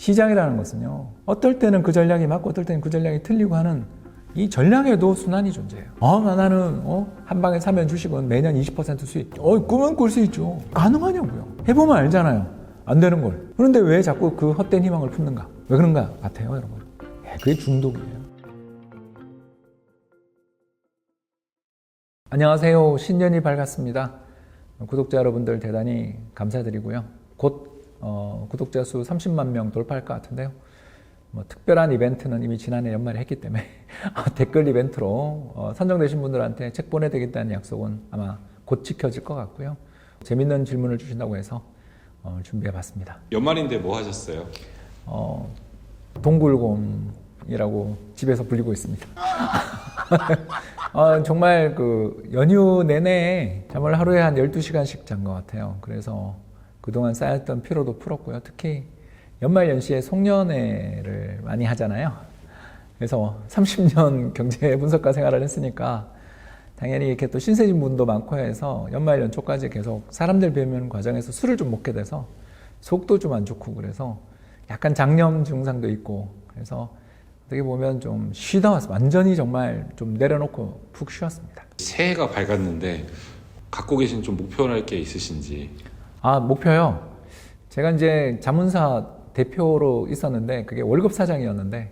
시장이라는 것은요, 어떨 때는 그 전략이 맞고 어떨 때는 그 전략이 틀리고 하는 이 전략에도 순환이 존재해요. 나는 한 방에 사면 주식은 매년 20% 수익. 꿈은 꿀 수 있죠. 가능하냐고요. 해보면 알잖아요. 안 되는 걸. 그런데 왜 자꾸 그 헛된 희망을 품는가? 왜 그런가 같아요, 여러분. 그게 중독이에요. 안녕하세요. 신년이 밝았습니다. 구독자 여러분들 대단히 감사드리고요. 곧 구독자 수 30만 명 돌파할 것 같은데요. 특별한 이벤트는 이미 지난해 연말에 했기 때문에 댓글 이벤트로 선정되신 분들한테 책 보내드리겠다는 약속은 아마 곧 지켜질 것 같고요. 재밌는 질문을 주신다고 해서 준비해봤습니다. 연말인데 뭐 하셨어요? 동굴곰이라고 집에서 불리고 있습니다. 정말 그 연휴 내내 잠을 하루에 한 12시간씩 잔 것 같아요. 그래서 그동안 쌓였던 피로도 풀었고요. 특히 연말 연시에 송년회를 많이 하잖아요. 그래서 30년 경제 분석가 생활을 했으니까 당연히 이렇게 또 신세진 분도 많고 해서 연말 연초까지 계속 사람들 뵈는 과정에서 술을 좀 먹게 돼서 속도 좀 안 좋고 그래서 약간 장염 증상도 있고 그래서 어떻게 보면 좀 쉬다 왔어요. 완전히 정말 좀 내려놓고 푹 쉬었습니다. 새해가 밝았는데 갖고 계신 좀 목표할 게 있으신지? 목표요? 제가 이제 자문사 대표로 있었는데 그게 월급 사장이었는데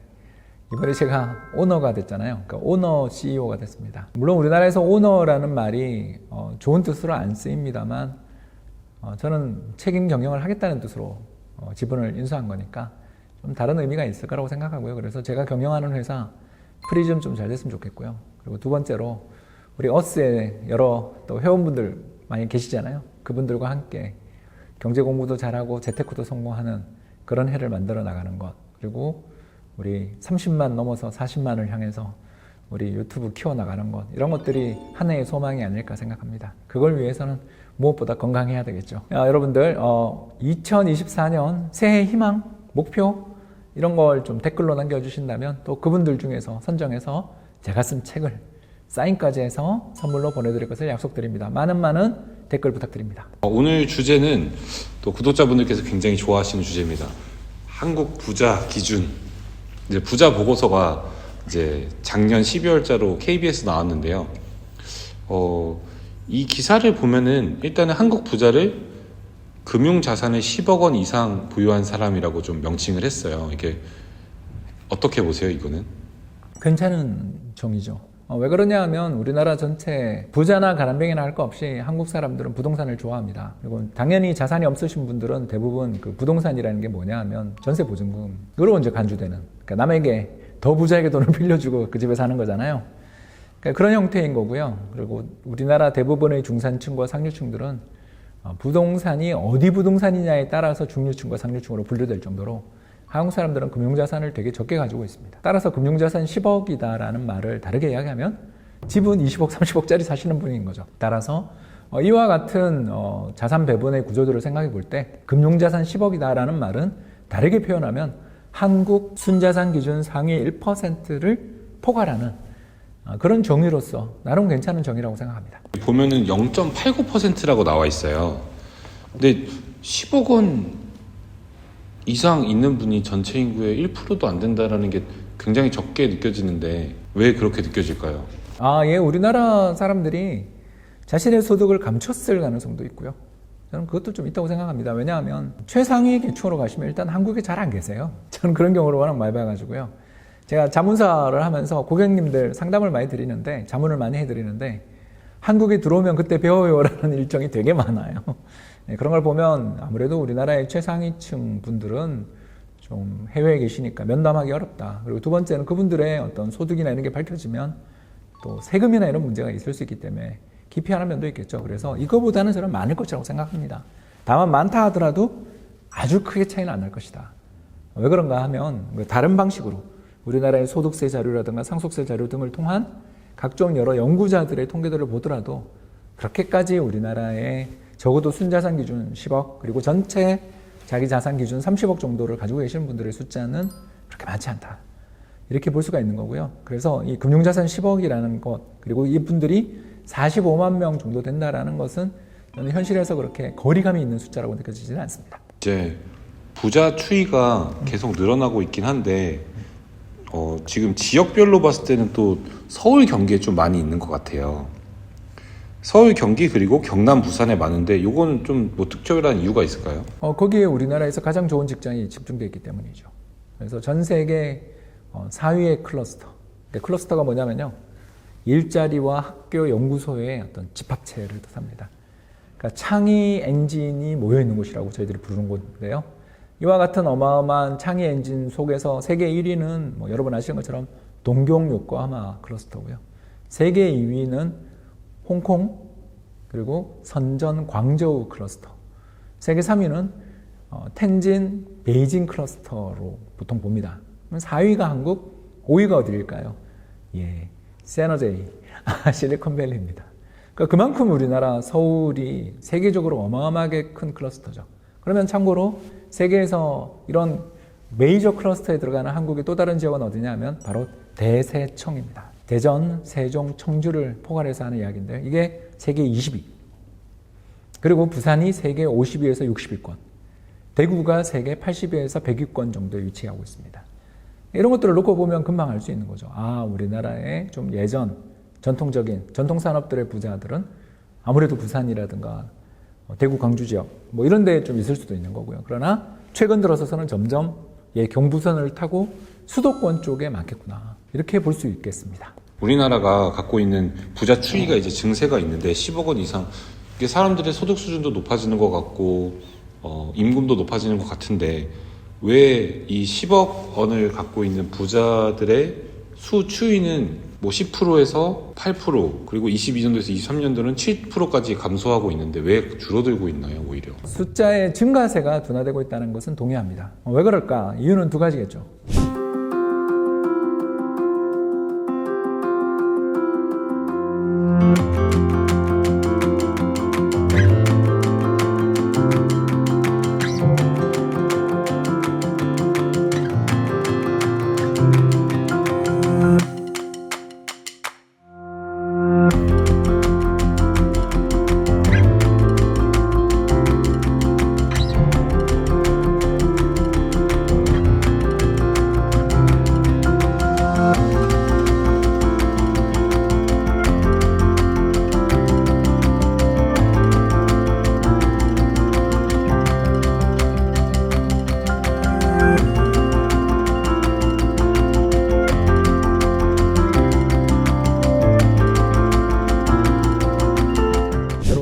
이번에 제가 오너가 됐잖아요. 그러니까 오너 CEO가 됐습니다. 물론 우리나라에서 오너라는 말이 좋은 뜻으로 안 쓰입니다만 저는 책임 경영을 하겠다는 뜻으로 지분을 인수한 거니까 좀 다른 의미가 있을 거라고 생각하고요. 그래서 제가 경영하는 회사 프리즘 좀 잘 됐으면 좋겠고요. 그리고 두 번째로 우리 어스의 여러 또 회원분들 많이 계시잖아요. 그분들과 함께 경제 공부도 잘하고 재테크도 성공하는 그런 해를 만들어 나가는 것, 그리고 우리 30만 넘어서 40만을 향해서 우리 유튜브 키워나가는 것, 이런 것들이 한 해의 소망이 아닐까 생각합니다. 그걸 위해서는 무엇보다 건강해야 되겠죠. 여러분들 2024년 새해 희망, 목표 이런 걸 좀 댓글로 남겨주신다면 또 그분들 중에서 선정해서 제가 쓴 책을 사인까지 해서 선물로 보내드릴 것을 약속드립니다. 많은 댓글 부탁드립니다. 오늘 주제는 또 구독자분들께서 굉장히 좋아하시는 주제입니다. 한국 부자 기준. 이제 부자 보고서가 이제 작년 12월자로 KBS 나왔는데요. 이 기사를 보면은 일단은 한국 부자를 금융 자산을 10억 원 이상 보유한 사람이라고 좀 명칭을 했어요. 이게 어떻게 보세요, 이거는? 괜찮은 정의죠. 왜 그러냐 하면 우리나라 전체 부자나 가난뱅이나 할 거 없이 한국 사람들은 부동산을 좋아합니다. 그리고 당연히 자산이 없으신 분들은 대부분 그 부동산이라는 게 뭐냐 하면 전세 보증금, 그로 이제 간주되는, 그러니까 남에게 더 부자에게 돈을 빌려주고 그 집에 사는 거잖아요. 그러니까 그런 형태인 거고요. 그리고 우리나라 대부분의 중산층과 상류층들은 부동산이 어디 부동산이냐에 따라서 중류층과 상류층으로 분류될 정도로 한국 사람들은 금융자산을 되게 적게 가지고 있습니다. 따라서 금융자산 10억이다라는 말을 다르게 이야기하면 집은 20억, 30억짜리 사시는 분인 거죠. 따라서 이와 같은 자산 배분의 구조들을 생각해 볼 때 금융자산 10억이다라는 말은 다르게 표현하면 한국 순자산 기준 상위 1%를 포괄하는 그런 정의로서 나름 괜찮은 정의라고 생각합니다. 보면은 0.89%라고 나와 있어요. 근데 10억 원 이상 있는 분이 전체 인구의 1%도 안 된다는 게 굉장히 적게 느껴지는데 왜 그렇게 느껴질까요? 우리나라 사람들이 자신의 소득을 감췄을 가능성도 있고요. 저는 그것도 좀 있다고 생각합니다. 왜냐하면 최상위 계층으로 가시면 일단 한국에 잘 안 계세요. 저는 그런 경우를 워낙 많이 봐가지고요. 제가 자문사를 하면서 고객님들 상담을 많이 드리는데, 자문을 많이 해드리는데 한국에 들어오면 그때 배워요라는 일정이 되게 많아요. 그런 걸 보면 아무래도 우리나라의 최상위층 분들은 좀 해외에 계시니까 면담하기 어렵다. 그리고 두 번째는 그분들의 어떤 소득이나 이런 게 밝혀지면 또 세금이나 이런 문제가 있을 수 있기 때문에 기피하는 면도 있겠죠. 그래서 이거보다는 저는 많을 것이라고 생각합니다. 다만 많다 하더라도 아주 크게 차이는 안 날 것이다. 왜 그런가 하면 다른 방식으로 우리나라의 소득세 자료라든가 상속세 자료 등을 통한 각종 여러 연구자들의 통계들을 보더라도 그렇게까지 우리나라의 적어도 순자산 기준 10억 그리고 전체 자기 자산 기준 30억 정도를 가지고 계시는 분들의 숫자는 그렇게 많지 않다. 이렇게 볼 수가 있는 거고요. 그래서 이 금융자산 10억이라는 것, 그리고 이분들이 45만 명 정도 된다라는 것은 저는 현실에서 그렇게 거리감이 있는 숫자라고 느껴지지는 않습니다. 이제 부자 추이가 계속 늘어나고 있긴 한데 지금 지역별로 봤을 때는 또 서울, 경기에 좀 많이 있는 것 같아요. 서울, 경기 그리고 경남, 부산에 많은데 이거는 좀 뭐 특별한 이유가 있을까요? 거기에 우리나라에서 가장 좋은 직장이 집중되어 있기 때문이죠. 그래서 전 세계 4위의 클러스터. 클러스터가 뭐냐면요. 일자리와 학교, 연구소의 어떤 집합체를 뜻합니다. 그러니까 창의 엔진이 모여있는 곳이라고 저희들이 부르는 곳인데요. 이와 같은 어마어마한 창의 엔진 속에서 세계 1위는 뭐 여러분 아시는 것처럼 동경 요코하마 클러스터고요. 세계 2위는 홍콩 그리고 선전 광저우 클러스터. 세계 3위는 텐진 베이징 클러스터로 보통 봅니다. 4위가 한국, 5위가 어디일까요? 예, 세너제이 실리콘밸리입니다. 그러니까 그만큼 우리나라 서울이 세계적으로 어마어마하게 큰 클러스터죠. 그러면 참고로 세계에서 이런 메이저 클러스터에 들어가는 한국의 또 다른 지역은 어디냐면 바로 대세청입니다. 대전, 세종, 청주를 포괄해서 하는 이야기인데요. 이게 세계 20위. 그리고 부산이 세계 50위에서 60위권. 대구가 세계 80위에서 100위권 정도에 위치하고 있습니다. 이런 것들을 놓고 보면 금방 알 수 있는 거죠. 아, 우리나라의 좀 예전 전통적인 전통산업들의 부자들은 아무래도 부산이라든가 대구, 광주 지역 뭐 이런 데에 좀 있을 수도 있는 거고요. 그러나 최근 들어서는 점점 경부선을 타고 수도권 쪽에 많겠구나. 이렇게 볼 수 있겠습니다. 우리나라가 갖고 있는 부자 추이가 이제 증세가 있는데 10억 원 이상 이게 사람들의 소득 수준도 높아지는 것 같고 임금도 높아지는 것 같은데 왜 이 10억 원을 갖고 있는 부자들의 수 추이는 뭐 10%에서 8% 그리고 22년도에서 23년도는 7%까지 감소하고 있는데 왜 줄어들고 있나요, 오히려? 숫자의 증가세가 둔화되고 있다는 것은 동의합니다. 왜 그럴까? 이유는 두 가지겠죠.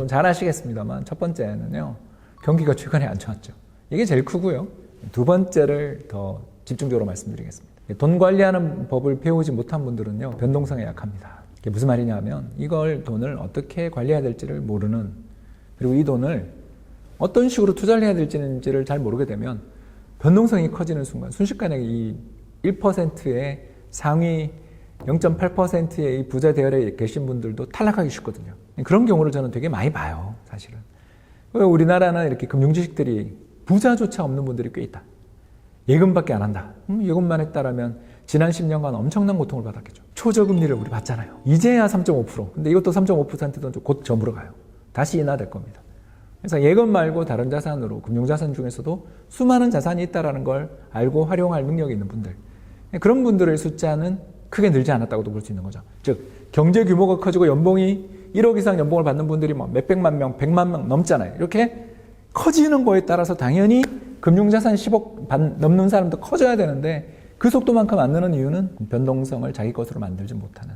잘 아시겠습니다만 첫 번째는요. 경기가 최근에 안 좋았죠. 이게 제일 크고요. 두 번째를 더 집중적으로 말씀드리겠습니다. 돈 관리하는 법을 배우지 못한 분들은요. 변동성에 약합니다. 이게 무슨 말이냐면 이걸 돈을 어떻게 관리해야 될지를 모르는 그리고 이 돈을 어떤 식으로 투자를 해야 될지를 잘 모르게 되면 변동성이 커지는 순간 순식간에 이 1%의 상위 0.8%의 이 부자 대열에 계신 분들도 탈락하기 쉽거든요. 그런 경우를 저는 되게 많이 봐요, 사실은. 우리나라는 이렇게 금융지식들이 부자조차 없는 분들이 꽤 있다. 예금밖에 안 한다. 예금만 했다라면 지난 10년간 엄청난 고통을 받았겠죠. 초저금리를 우리 받잖아요. 이제야 3.5%. 근데 이것도 3.5%도 곧 저물어 가요. 다시 인하될 겁니다. 그래서 예금 말고 다른 자산으로 금융자산 중에서도 수많은 자산이 있다는 걸 알고 활용할 능력이 있는 분들. 그런 분들의 숫자는 크게 늘지 않았다고도 볼 수 있는 거죠. 즉 경제 규모가 커지고 연봉이 1억 이상 연봉을 받는 분들이 뭐 몇백만 명, 100만 명 넘잖아요. 이렇게 커지는 거에 따라서 당연히 금융자산 10억 넘는 사람도 커져야 되는데 그 속도만큼 안 느는 이유는 변동성을 자기 것으로 만들지 못하는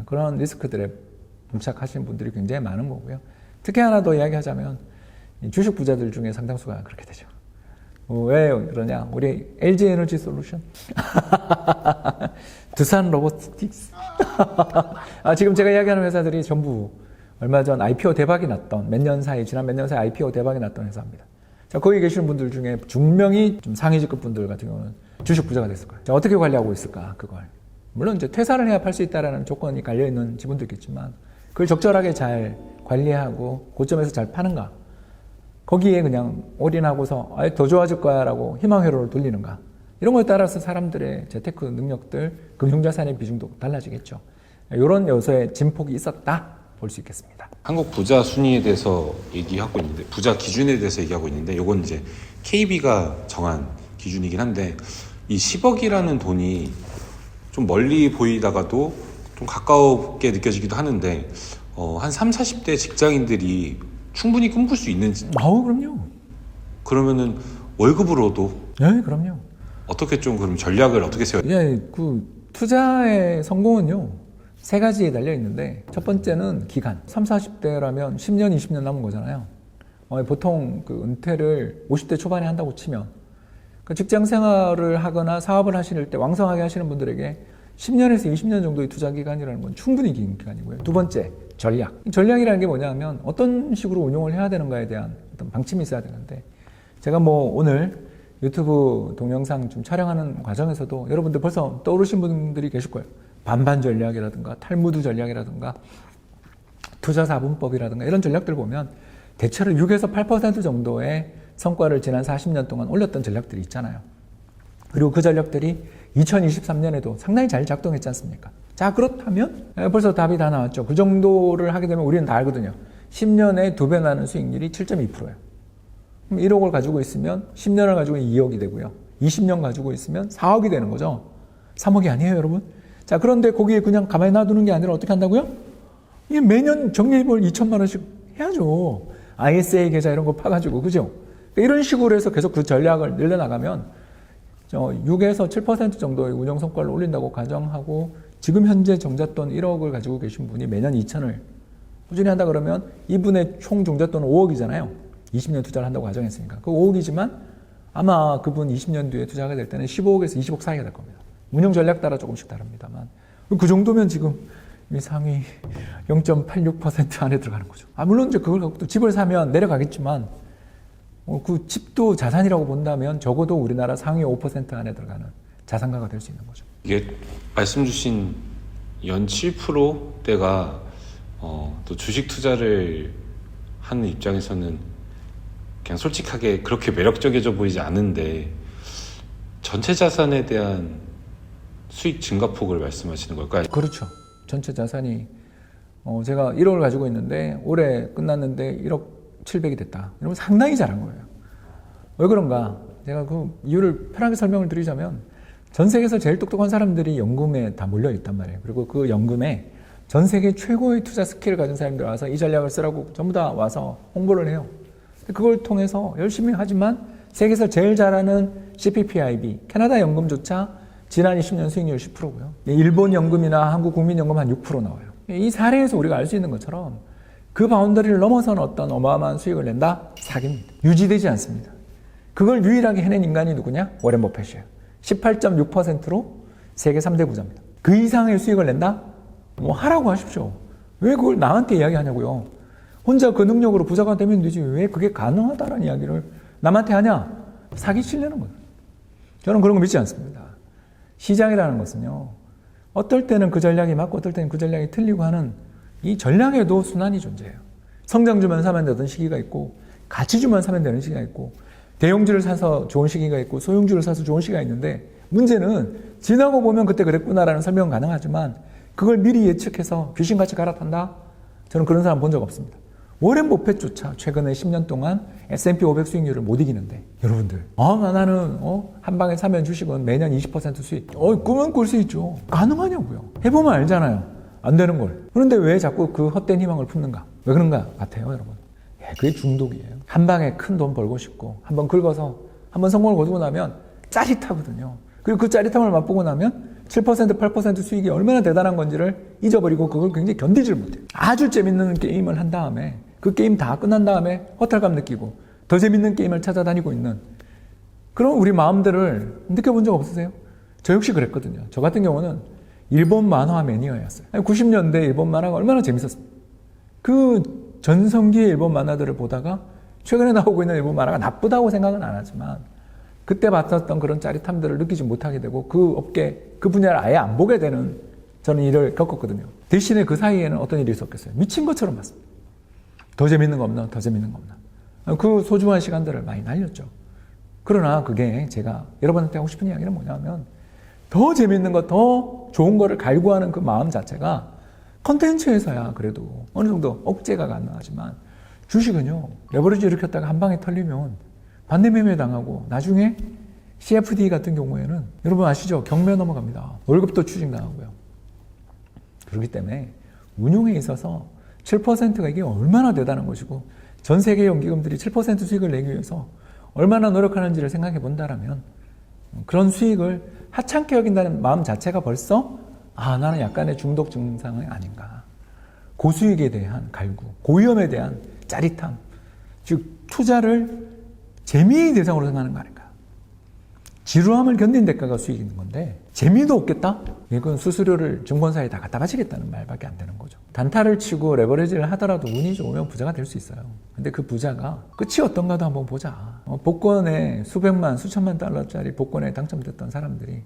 그런 리스크들에 봉착하시는 분들이 굉장히 많은 거고요. 특히 하나 더 이야기하자면 주식 부자들 중에 상당수가 그렇게 되죠. 왜 그러냐? 우리 LG 에너지 솔루션, 두산 로보틱스. 지금 제가 이야기하는 회사들이 전부 얼마 전 IPO 대박이 났던 지난 몇 년 사이 IPO 대박이 났던 회사입니다. 자, 거기 계시는 분들 중에 중명이 좀 상위직급 분들 같은 경우는 주식 부자가 됐을 거예요. 자, 어떻게 관리하고 있을까, 그걸. 물론 이제 퇴사를 해야 팔 수 있다라는 조건이 깔려있는 지분도 있겠지만 그걸 적절하게 잘 관리하고 고점에서 잘 파는가. 거기에 그냥 올인하고서 더 좋아질 거야 라고 희망회로를 돌리는가. 이런 거에 따라서 사람들의 재테크 능력들, 금융자산의 비중도 달라지겠죠. 이런 요소에 진폭이 있었다. 볼 수 있겠습니다. 한국 부자 순위에 대해서 얘기하고 있는데, 부자 기준에 대해서 얘기하고 있는데, 요건 이제 KB가 정한 기준이긴 한데, 이 10억이라는 돈이 좀 멀리 보이다가도 좀 가까우게 느껴지기도 하는데, 한 30, 40대 직장인들이 충분히 꿈꿀 수 있는지. 그럼요. 그러면은 월급으로도 네, 그럼요. 어떻게 좀 그럼 전략을 어떻게 세워야 돼요? 예, 그 투자의 성공은요, 세 가지에 달려 있는데, 첫 번째는 기간. 30, 40대라면 10년, 20년 남은 거잖아요. 보통 그 은퇴를 50대 초반에 한다고 치면, 그 직장 생활을 하거나 사업을 하실 때 왕성하게 하시는 분들에게 10년에서 20년 정도의 투자 기간이라는 건 충분히 긴 기간이고요. 두 번째, 전략. 전략이라는 게 뭐냐면 어떤 식으로 운용을 해야 되는가에 대한 어떤 방침이 있어야 되는데, 제가 뭐 오늘 유튜브 동영상 좀 촬영하는 과정에서도 여러분들 벌써 떠오르신 분들이 계실 거예요. 반반 전략이라든가 탈무드 전략이라든가 투자 4분법이라든가 이런 전략들 보면 대체로 6에서 8% 정도의 성과를 지난 40년 동안 올렸던 전략들이 있잖아요. 그리고 그 전략들이 2023년에도 상당히 잘 작동했지 않습니까? 자, 그렇다면 벌써 답이 다 나왔죠. 그 정도를 하게 되면 우리는 다 알거든요. 10년에 2배 나는 수익률이 7.2%예요. 그럼 1억을 가지고 있으면 10년을 가지고 2억이 되고요. 20년 가지고 있으면 4억이 되는 거죠. 3억이 아니에요, 여러분. 자, 그런데 거기에 그냥 가만히 놔두는 게 아니라 어떻게 한다고요? 이게 매년 적립을 2천만 원씩 해야죠. ISA 계좌 이런 거 파가지고, 그죠? 이런 식으로 해서 계속 그 전략을 늘려나가면 6에서 7% 정도의 운영 성과를 올린다고 가정하고, 지금 현재 정잣돈 1억을 가지고 계신 분이 매년 2천을 꾸준히 한다 그러면 이분의 총 정잣돈은 5억이잖아요. 20년 투자를 한다고 가정했으니까. 그 5억이지만 아마 그분 20년 뒤에 투자가 될 때는 15억에서 20억 사이가 될 겁니다. 운영 전략 따라 조금씩 다릅니다만. 그 정도면 지금 이 상위 0.86% 안에 들어가는 거죠. 물론 이제 그걸 갖고 또 집을 사면 내려가겠지만, 그 집도 자산이라고 본다면 적어도 우리나라 상위 5% 안에 들어가는 자산가가 될 수 있는 거죠. 이게 말씀 주신 연 7%대가 또 주식 투자를 하는 입장에서는 그냥 솔직하게 그렇게 매력적이어 보이지 않은데, 전체 자산에 대한 수익 증가폭을 말씀하시는 걸까요? 그렇죠. 전체 자산이 제가 1억을 가지고 있는데 올해 끝났는데 1억 700이 됐다. 이러면 상당히 잘한 거예요. 왜 그런가? 제가 그 이유를 편하게 설명을 드리자면, 전 세계에서 제일 똑똑한 사람들이 연금에 다 몰려 있단 말이에요. 그리고 그 연금에 전 세계 최고의 투자 스킬을 가진 사람들 와서 이 전략을 쓰라고 전부 다 와서 홍보를 해요. 그걸 통해서 열심히 하지만 세계에서 제일 잘하는 CPPIB, 캐나다 연금조차 지난 20년 수익률 10%고요. 일본 연금이나 한국 국민연금 한 6% 나와요. 이 사례에서 우리가 알 수 있는 것처럼 그 바운더리를 넘어서는 어떤 어마어마한 수익을 낸다? 사기입니다. 유지되지 않습니다. 그걸 유일하게 해낸 인간이 누구냐? 워렌 버핏이에요. 18.6%로 세계 3대 부자입니다. 그 이상의 수익을 낸다? 뭐 하라고 하십시오. 왜 그걸 나한테 이야기하냐고요. 혼자 그 능력으로 부자가 되면 되지 왜 그게 가능하다라는 이야기를 남한테 하냐? 사기치려는 거예요. 저는 그런 거 믿지 않습니다. 시장이라는 것은요, 어떨 때는 그 전략이 맞고 어떨 때는 그 전략이 틀리고 하는 이 전략에도 순환이 존재해요. 성장 주면 사면 되던 시기가 있고, 가치 주면 사면 되는 시기가 있고, 대용주를 사서 좋은 시기가 있고, 소용주를 사서 좋은 시기가 있는데, 문제는 지나고 보면 그때 그랬구나라는 설명은 가능하지만 그걸 미리 예측해서 귀신같이 갈아탄다? 저는 그런 사람 본 적 없습니다. 워렌 버핏조차 최근에 10년 동안 S&P 500 수익률을 못 이기는데, 여러분들 나는 한 방에 사면 주식은 매년 20% 수익, 꿈은 꿀 수 있죠. 가능하냐고요. 해보면 알잖아요. 안 되는 걸. 그런데 왜 자꾸 그 헛된 희망을 품는가? 왜 그런가 같아요, 여러분. 그게 중독이에요. 한 방에 큰 돈 벌고 싶고 한번 긁어서 한번 성공을 거두고 나면 짜릿하거든요. 그리고 그 짜릿함을 맛보고 나면 7%, 8% 수익이 얼마나 대단한 건지를 잊어버리고 그걸 굉장히 견디질 못해요. 아주 재밌는 게임을 한 다음에 그 게임 다 끝난 다음에 허탈감 느끼고 더 재밌는 게임을 찾아다니고 있는 그런 우리 마음들을 느껴본 적 없으세요? 저 역시 그랬거든요. 저 같은 경우는 일본 만화 매니아였어요. 90년대 일본 만화가 얼마나 재밌었습니까? 그 전성기의 일본 만화들을 보다가 최근에 나오고 있는 일본 만화가 나쁘다고 생각은 안 하지만 그때 봤었던 그런 짜릿함들을 느끼지 못하게 되고 그 업계, 그 분야를 아예 안 보게 되는 저는 일을 겪었거든요. 대신에 그 사이에는 어떤 일이 있었겠어요? 미친 것처럼 봤습니다. 더 재밌는 거 없나? 더 재밌는 거 없나? 그 소중한 시간들을 많이 날렸죠. 그러나 그게 제가 여러분한테 하고 싶은 이야기는 뭐냐면 더 재밌는 거, 더 좋은 거를 갈구하는 그 마음 자체가 컨텐츠에서야 그래도 어느 정도 억제가 가능하지만 주식은요, 레버리지 일으켰다가 한 방에 털리면 반대매매 당하고 나중에 CFD 같은 경우에는 여러분 아시죠? 경매 넘어갑니다. 월급도 추징당하고요. 그렇기 때문에 운용에 있어서 7%가 이게 얼마나 대단한 것이고 전 세계 연기금들이 7% 수익을 내기 위해서 얼마나 노력하는지를 생각해 본다라면 그런 수익을 하찮게 여긴다는 마음 자체가 벌써 나는 약간의 중독 증상이 아닌가. 고수익에 대한 갈구, 고위험에 대한 짜릿함, 즉 투자를 재미의 대상으로 생각하는 거 아닌가. 지루함을 견딘 대가가 수익이 있는 건데 재미도 없겠다? 이건 수수료를 증권사에 다 갖다 바치겠다는 말밖에 안 되는 거죠. 단타를 치고 레버리지를 하더라도 운이 좋으면 부자가 될 수 있어요. 근데 그 부자가 끝이 어떤가도 한번 보자. 복권에 수백만, 수천만 달러짜리 복권에 당첨됐던 사람들이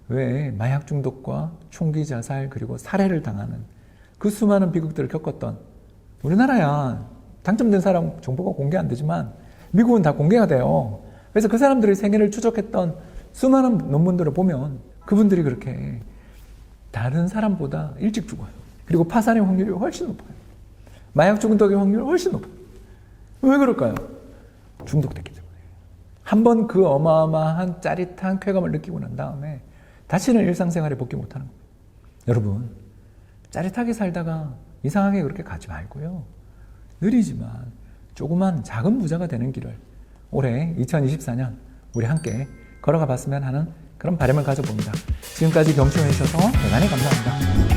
왜 마약 중독과 총기 자살 그리고 살해를 당하는 그 수많은 비극들을 겪었던 우리나라야 당첨된 사람 정보가 공개 안 되지만 미국은 다 공개가 돼요. 그래서 그 사람들의 생애를 추적했던 수많은 논문들을 보면 그분들이 그렇게 다른 사람보다 일찍 죽어요. 그리고 파산의 확률이 훨씬 높아요. 마약 중독의 확률이 훨씬 높아요. 왜 그럴까요? 중독됐기 때문에. 한번 그 어마어마한 짜릿한 쾌감을 느끼고 난 다음에 다시는 일상생활에 복귀 못하는 거예요. 여러분, 짜릿하게 살다가 이상하게 그렇게 가지 말고요. 느리지만 조그만 작은 부자가 되는 길을 올해 2024년 우리 함께 걸어가 봤으면 하는 그런 바람을 가져봅니다. 지금까지 경청해 주셔서 대단히 감사합니다.